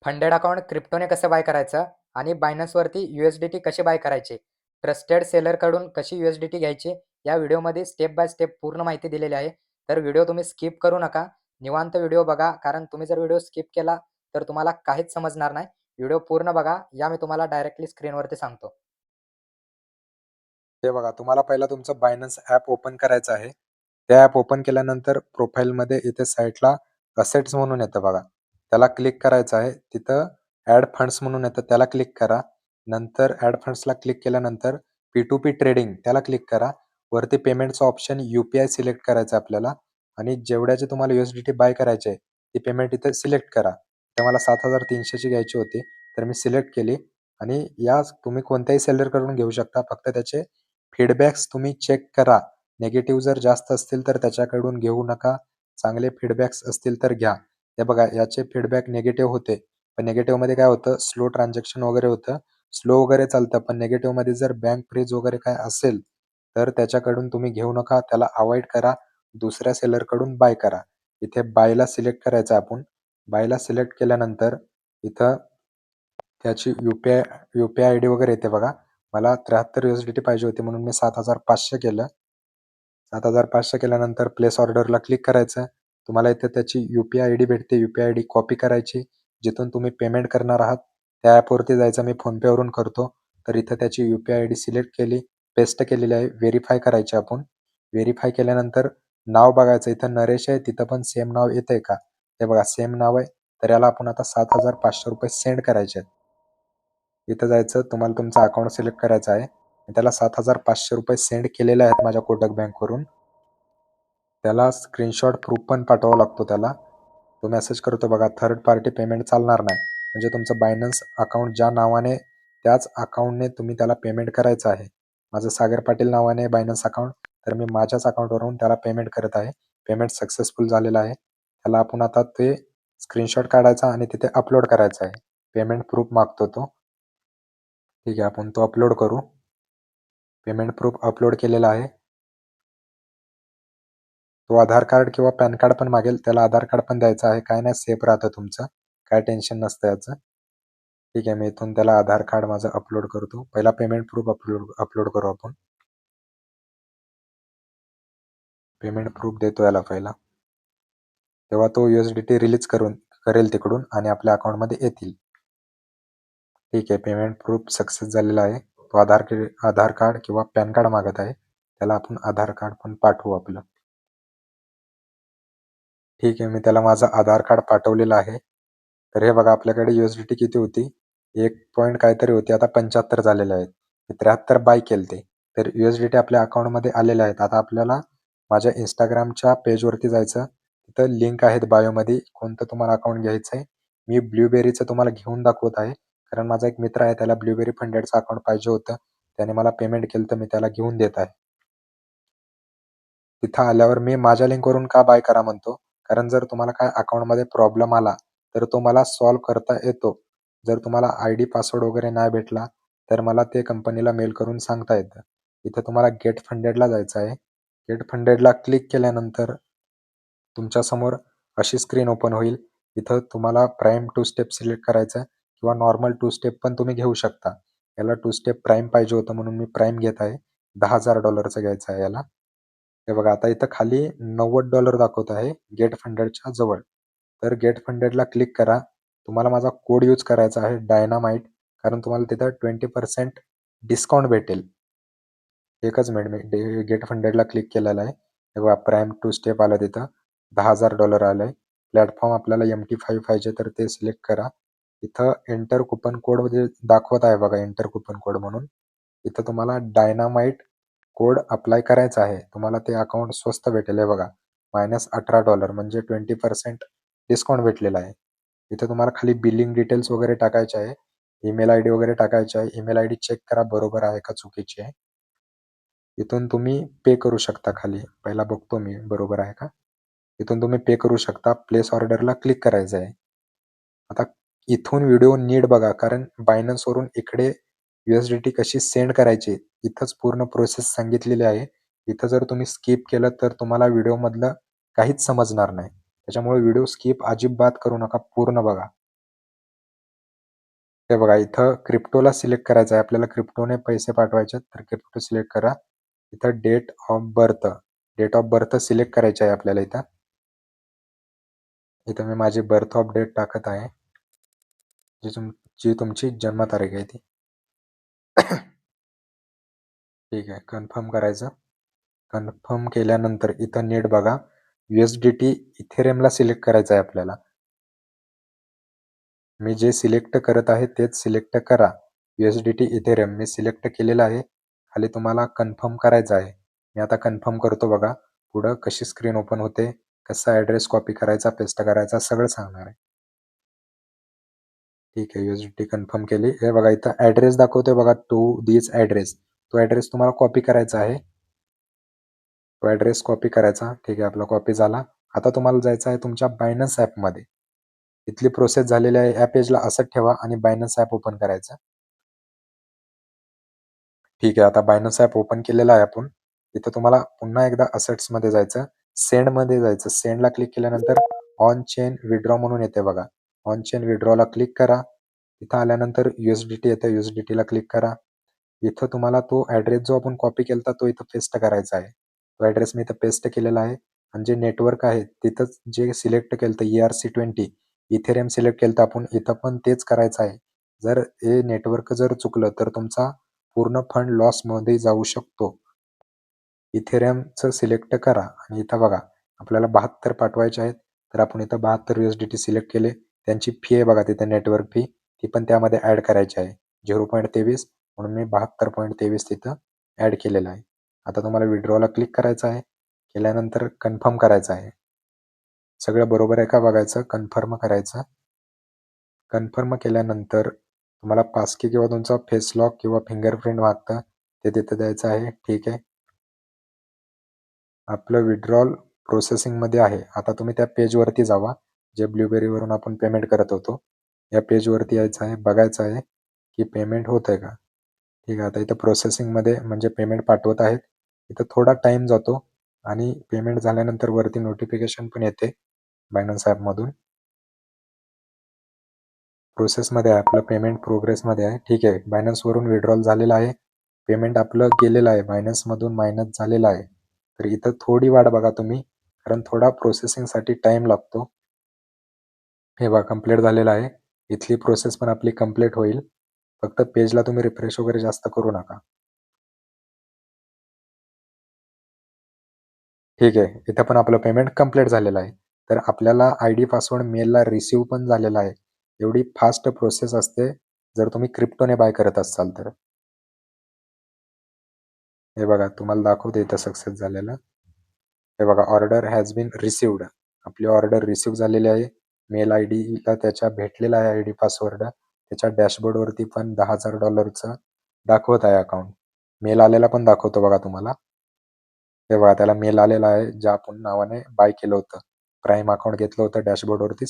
Funded account क्रिप्टोने कसं bye करायचं आणि बायनान्सवरती USDT कसे बाय करायचे, ट्रस्टेड सेलरकडून कशी USDT घ्यायची, या व्हिडिओमध्ये स्टेप बाय स्टेप पूर्ण माहिती दिलेली आहे. तर व्हिडिओ तुम्ही स्किप करू नका. निवांत व्हिडिओ बघा, कारण तुम्ही जर व्हिडिओ स्किप केला तर तुम्हाला काहीच समजणार नाही. व्हिडिओ पूर्ण बघा. या मी तुम्हाला डायरेक्टली स्क्रीनवरती सांगतो. हे बघा, तुम्हाला पहिला तुमचं बायनान्स ॲप ओपन करायचं आहे. त्या ॲप ओपन केल्यानंतर प्रोफाईलमध्ये इथे साईडला असेट्स म्हणून येतं बघा. त्याला क्लिक करायचं आहे. तिथं ॲड फंड्स म्हणून येतं, त्याला क्लिक करा. नंतर ॲड फंड्सला क्लिक केल्यानंतर P2P ट्रेडिंग त्याला क्लिक करा. वरती पेमेंटचं ऑप्शन UPI सिलेक्ट करायचं आहे आपल्याला आणि जेवढ्याचे तुम्हाला USDT बाय करायचे आहे, ती पेमेंट इथे सिलेक्ट करा. तर मला 7,300 ची घ्यायची होती, तर मी सिलेक्ट केली आणि या तुम्ही कोणत्याही सेलरकडून घेऊ शकता. फक्त त्याचे फीडबॅक्स तुम्ही चेक करा. निगेटिव्ह जर जास्त असतील तर त्याच्याकडून घेऊ नका. चांगले फीडबॅक्स असतील तर घ्या. हे बघा, याचे फीडबॅक निगेटिव्ह होते. पण निगेटिव्हमध्ये काय होतं, स्लो ट्रान्झॅक्शन वगैरे होतं. स्लो वगैरे चालतं, पण निगेटिव्हमध्ये जर बँक फ्रीज वगैरे काय असेल, तर त्याच्याकडून तुम्ही घेऊ नका. त्याला अव्हॉइड करा. दुसऱ्या सेलरकडून बाय करा. इथे बायला सिलेक्ट करायचं आहे आपण. बायला सिलेक्ट केल्यानंतर इथं त्याची UPI आयडी वगैरे येते बघा. मला 73 USDT पाहिजे होती म्हणून मी 7,500 केलं. 7,500 केल्यानंतर प्लेस ऑर्डरला क्लिक करायचं. तुम्हाला इथे त्याची UPI आयडी भेटते. UPI आयडी कॉपी करायची. जिथून तुम्ही पेमेंट करणार आहात त्या ॲपवरती जायचं. मी फोनपेवरून करतो. तर इथं त्याची UPI आयडी सिलेक्ट केली, पेस्ट केलेली आहे. व्हेरिफाय करायची आपण. व्हेरिफाय केल्यानंतर नाव बघायचं. इथं नरेश आहे, तिथं पण सेम नाव येतंय का? हे बघा, सेम नाव आहे. तर याला आपण आता ₹7,500 सेंड करायचे आहेत. इथं जायचं, तुम्हाला तुमचा अकाउंट सिलेक्ट करायचा आहे. त्याला ₹7,500 सेंड केलेले आहेत माझ्या कोटक बँकवरून. त्याला स्क्रीनशॉट प्रूफ पण पाठवावा लागतो त्याला. तो मेसेज करतो बघा, थर्ड पार्टी पेमेंट चालणार नाही. म्हणजे तुमचं बायनान्स अकाउंट ज्या नावाने त्याच अकाउंटने तुम्ही त्याला पेमेंट करायचं आहे. माझं सागर पाटील नावाने बायनान्स अकाउंट, तर मी माझ्याच अकाउंटवरून त्याला पेमेंट करत आहे. पेमेंट सक्सेसफुल झालेलं आहे. त्याला आपण आता ते स्क्रीनशॉट काढायचा आणि तिथे अपलोड करायचा आहे. पेमेंट प्रूफ मागतो तो. ठीक आहे, आपण तो अपलोड करू. पेमेंट प्रूफ अपलोड केलेला आहे. तो आधार कार्ड किंवा पॅन कार्ड पण मागेल. त्याला आधार कार्ड पण द्यायचं आहे. काय नाही, सेफ राहतं तुमचं. काय टेन्शन नसतं याचं. ठीक आहे, मी इथून त्याला आधार कार्ड माझं अपलोड करतो. पहिला पेमेंट प्रूफ अपलोड अपलोड करू आपण. पेमेंट प्रूफ देतो याला पहिला. तेव्हा तो USDT रिलीज करेल तिकडून आणि आपल्या अकाउंटमध्ये येतील. ठीक आहे, पेमेंट प्रूफ सक्सेस झालेला आहे. तो आधार कार्ड किंवा पॅन कार्ड मागत आहे. त्याला आपण आधार कार्ड पण पाठवू आपलं. ठीक आहे, मी त्याला माझं आधार कार्ड पाठवलेलं आहे. तर हे बघा, आपल्याकडे USDT किती होती? 1 पॉइंट काहीतरी होती. आता 75 झालेले आहेत. मी 73 बाय केलते. तर USDT आपल्या अकाउंटमध्ये आलेले आहेत. आता आपल्याला माझ्या Instagramच्या पेजवरती जायचं. तिथं लिंक आहेत बायोमध्ये. कोणतं तुम्हाला अकाउंट घ्यायचं आहे. मी ब्लूबेरीचं तुम्हाला घेऊन दाखवत आहे. कारण माझा एक मित्र आहे, त्याला ब्लूबेरी फंडेडचं अकाउंट पाहिजे होतं. त्याने मला पेमेंट केलं, तर मी त्याला घेऊन देत आहे. तिथं आल्यावर मी माझ्या लिंकवरून का बाय करा म्हणतो, कारण जर तुम्हाला काय अकाउंटमध्ये प्रॉब्लेम आला, तर तो मला सॉल्व्ह करता येतो. जर तुम्हाला आयडी पासवर्ड वगैरे नाही भेटला, तर मला ते कंपनीला मेल करून सांगता येतं. इथं तुम्हाला गेट फंडेडला जायचं आहे. गेट फंडेडला क्लिक केल्यानंतर तुमच्यासमोर अशी स्क्रीन ओपन होईल. इथं तुम्हाला प्राईम 2 स्टेप सिलेक्ट करायचं किंवा नॉर्मल 2 स्टेप पण तुम्ही घेऊ शकता. याला 2 स्टेप प्राईम पाहिजे होतं म्हणून मी प्राईम घेत आहे. $10,000 घ्यायचं आहे याला. हे बघा, आता इथं खाली $90 दाखवत आहे गेट फंडेडच्या जवळ. तर गेट फंडेडला क्लिक करा. तुम्हाला माझा कोड यूज करायचा आहे डायनामाईट, कारण तुम्हाला तिथं 20% डिस्काउंट भेटेल. एकच मिनिट, मी गेट फंडेडला क्लिक केलेलं आहे. हे बघा, प्राईम 2 स्टेप आलं तिथं. $10,000 आलंय. प्लॅटफॉर्म आपल्याला MT5 पाहिजे तर ते सिलेक्ट करा. इथं एंटर कुपन कोड दाखवत आहे बघा, एंटर कुपन कोड म्हणून. इथं तुम्हाला डायनामाईट कोड अप्लाय करायचा आहे. तुम्हाला ते अकाउंट स्वस्त भेटेल. हे बघा, -$18 म्हणजे 20% डिस्काउंट भेटलेला आहे. इथं तुम्हाला खाली बिलिंग डिटेल्स वगैरे टाकायचे आहे. ईमेल आयडी वगैरे टाकायची आहे. ईमेल आयडी चेक करा बरोबर आहे का चुकीची आहे. इथून तुम्ही पे करू शकता खाली. पहिला बघतो मी बरोबर आहे का. इथून तुम्ही पे करू शकता. प्लेस ऑर्डरला क्लिक करायचं आहे. आता इथून व्हिडिओ नीट बघा, कारण बायनान्सवरून इकडे USDT कशी सेंड करायची इथंच पूर्ण प्रोसेस सांगितलेली आहे. इथं जर तुम्ही स्किप केलं तर तुम्हाला व्हिडिओमधलं काहीच समजणार नाही. त्याच्यामुळे व्हिडिओ स्किप अजिबात करू नका. पूर्ण बघा. हे बघा इथं क्रिप्टोला सिलेक्ट करायचं आहे. आपल्याला क्रिप्टोने पैसे पाठवायचे आहेत, तर क्रिप्टो सिलेक्ट करा. इथं डेट ऑफ बर्थ सिलेक्ट करायची आहे आपल्याला इथं. इथं मी माझी बर्थ ऑफ डेट टाकत आहे. जी तुमची जन्मतारीख आहे ती. ठीक आहे, कन्फर्म करायचं. कन्फर्म केल्यानंतर इथं नीट बघा, USDT इथेरियमला सिलेक्ट करायचं आहे आपल्याला. मी जे सिलेक्ट करत आहे तेच सिलेक्ट करा. USDT इथेरियम मी सिलेक्ट केलेलं आहे. खाली तुम्हाला कन्फर्म करायचं आहे. मी आता कन्फर्म करतो बघा. पुढं कशी स्क्रीन ओपन होते, कसा ॲड्रेस कॉपी करायचा, पेस्ट करायचा सगळं सांगणार आहे. ठीक आहे, USDT कन्फर्म केली. हे बघा इथं ॲड्रेस दाखवतोय बघा, टू दिस ॲड्रेस. तो ॲड्रेस तुम्हाला कॉपी करायचा आहे. तो ॲड्रेस कॉपी करायचा. ठीक आहे, आपला कॉपी झाला. आता तुम्हाला जायचं आहे तुमच्या बायनन्स ॲपमध्ये. इथली प्रोसेस झालेली आहे. या पेजला असंच ठेवा आणि बायनन्स ॲप ओपन करायचं. ठीक आहे, आता बायनन्स ॲप ओपन केलेलं आहे आपण. इथं तुम्हाला पुन्हा एकदा असेट्समध्ये जायचं. सेंडमध्ये जायचं. सेंडला क्लिक केल्यानंतर ऑन चेन विथड्रॉ म्हणून येते बघा. ऑन चेन विथड्रॉला क्लिक करा. इथं आल्यानंतर USDT येतं. USDTला क्लिक करा. इथं तुम्हाला तो ॲड्रेस जो आपण कॉपी केलता तो इथं पेस्ट करायचा आहे. तो ॲड्रेस मी इथं पेस्ट केलेला आहे आणि जे नेटवर्क आहे तिथंच जे सिलेक्ट केलतं ERC20 इथेरियम सिलेक्ट केलतं आपण, इथं पण तेच करायचं आहे. जर हे नेटवर्क जर चुकलं तर तुमचा पूर्ण फंड लॉसमध्ये जाऊ शकतो. इथेरियमचं सिलेक्ट करा आणि इथं बघा आपल्याला 72 पाठवायचे आहेत. तर आपण इथं 72 USDT सिलेक्ट केले. त्यांची फी आहे बघा तिथं नेटवर्क फी, ती पण त्यामध्ये ॲड करायची आहे. 0.23 म्हणून मी 72.23 तिथं ॲड केलेलं आहे. आता तुम्हाला विथड्रॉला क्लिक करायचं आहे. केल्यानंतर कन्फर्म करायचं आहे. सगळं बरोबर आहे का बघायचं, कन्फर्म करायचं. कन्फर्म केल्यानंतर तुम्हाला पासकी किंवा तुमचा फेस लॉक किंवा फिंगरप्रिंट मागतं, ते तिथं द्यायचं आहे. ठीक आहे. आपलं विथड्रॉल प्रोसेसिंगमध्ये आहे. आता तुम्ही त्या पेजवरती जावा, जे ब्लूबेरीवरून आपण पेमेंट करत होतो. या पेजवरती यायचं आहे, बघायचं आहे की पेमेंट होतंय का? ठीक आहे, आता इथं प्रोसेसिंगमध्ये म्हणजे पेमेंट पाठवत आहेत. इथं थोडा टाईम जातो आणि पेमेंट झाल्यानंतर वरती नोटिफिकेशन पण येते बायनन्स ॲपमधून. प्रोसेसमध्ये आहे, आपलं पेमेंट प्रोग्रेसमध्ये आहे. ठीक आहे, बायनन्सवरून विथड्रॉल झालेलं आहे. पेमेंट आपलं गेलेलं आहे, बायनन्समधून मायनस झालेलं आहे. तर इथं थोडी वाट बघा तुम्ही, कारण थोडा प्रोसेसिंगसाठी टाईम लागतो. हे बघा कंप्लीट झालेलं आहे. इथली प्रोसेस पण आपली कंप्लीट होईल. फक्त पेजला तुम्ही रिफ्रेश वगैरे जास्त करू नका. ठीक आहे, इथं पण आपलं पेमेंट कंप्लीट झालेलं आहे. तर आपल्याला ID पासवर्ड मेलला रिसीव्ह पण झालेला आहे. एवढी फास्ट प्रोसेस असते जर तुम्ही क्रिप्टोने बाय करत असाल तर. हे बघा तुम्हाला दाखवते इथं सक्सेस झालेलं. हे बघा ऑर्डर हॅज बीन रिसीव्ड. आपली ऑर्डर रिसीव्ह झालेली आहे. मेल IDला त्याच्या भेटलेला आहे ID पासवर्ड. त्याच्या डॅशबोर्डवरती पण $10,000 दाखवत आहे अकाउंट. मेल आलेला पण दाखवतो बघा तुम्हाला. हे बघा त्याला मेल आलेला आहे, ज्या आपण नावाने बाय केलं होतं. प्राईम अकाउंट घेतलं होतं डॅशबोर्डवरती